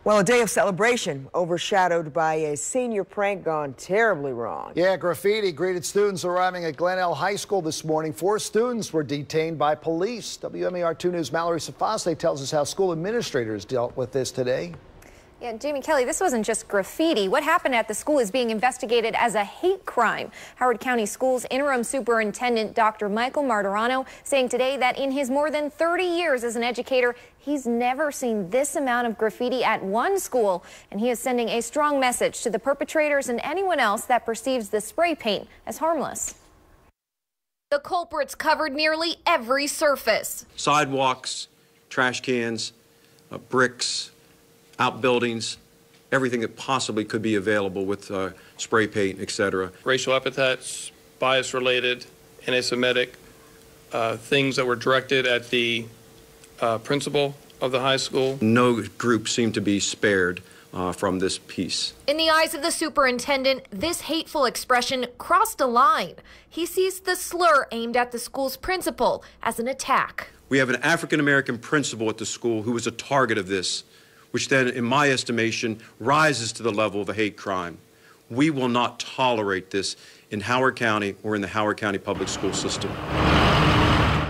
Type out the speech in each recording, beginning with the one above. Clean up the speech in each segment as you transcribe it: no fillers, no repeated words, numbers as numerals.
Well, a day of celebration overshadowed by a senior prank gone terribly wrong. Yeah, graffiti greeted students arriving at Glenelg High School this morning. 4 students were detained by police. WMAR 2 News' Mallory Safaste tells us how school administrators dealt with this today. Yeah, Jamie Kelly, this wasn't just graffiti. What happened at the school is being investigated as a hate crime. Howard County Schools interim superintendent Dr. Michael Martirano saying today that in his more than 30 years as an educator, he's never seen this amount of graffiti at one school. And he is sending a strong message to the perpetrators and anyone else that perceives the spray paint as harmless. The culprits covered nearly every surface. Sidewalks, trash cans, bricks, outbuildings, everything that possibly could be available with spray paint, etc. Racial epithets, bias-related, anti-Semitic, things that were directed at the principal of the high school. No group seemed to be spared from this piece. In the eyes of the superintendent, this hateful expression crossed a line. He sees the slur aimed at the school's principal as an attack. We have an African-American principal at the school who was a target of this, which then, in my estimation, rises to the level of a hate crime. We will not tolerate this in Howard County or in the Howard County public school system.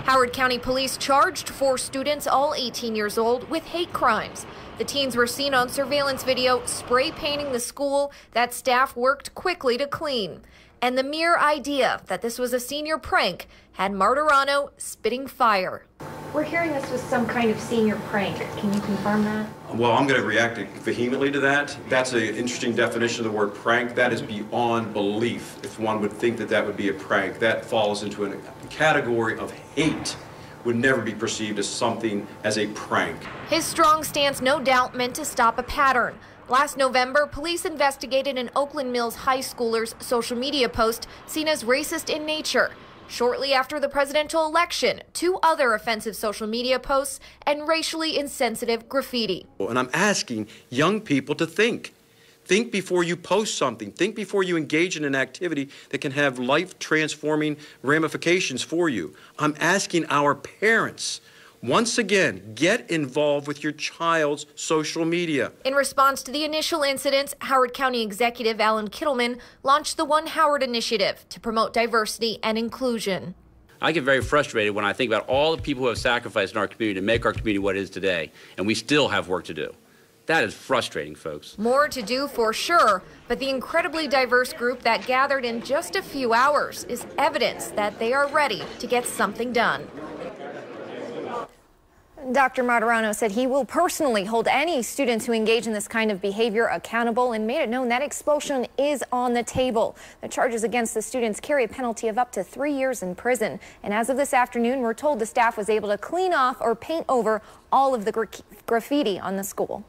Howard County Police charged 4 students, all 18 years old, with hate crimes. The teens were seen on surveillance video spray painting the school that staff worked quickly to clean. And the mere idea that this was a senior prank had Martirano spitting fire. We're hearing this was some kind of senior prank. Can you confirm that? Well, I'm going to react vehemently to that. That's an interesting definition of the word prank. That is beyond belief if one would think that that would be a prank. That falls into a category of hate. Would never be perceived as something as a prank. His strong stance no doubt meant to stop a pattern. Last November, police investigated an Oakland Mills high schooler's social media post seen as racist in nature. Shortly after the presidential election, 2 other offensive social media posts and racially insensitive graffiti. And I'm asking young people to think. Think before you post something. Think before you engage in an activity that can have life-transforming ramifications for you. I'm asking our parents, once again, get involved with your child's social media. In response to the initial incidents, Howard County Executive Alan Kittleman launched the One Howard initiative to promote diversity and inclusion. I get very frustrated when I think about all the people who have sacrificed in our community to make our community what it is today, and we still have work to do. That is frustrating, folks. More to do for sure, but the incredibly diverse group that gathered in just a few hours is evidence that they are ready to get something done. Dr. Martirano said he will personally hold any students who engage in this kind of behavior accountable and made it known that expulsion is on the table. The charges against the students carry a penalty of up to 3 years in prison. And as of this afternoon, we're told the staff was able to clean off or paint over all of the graffiti on the school.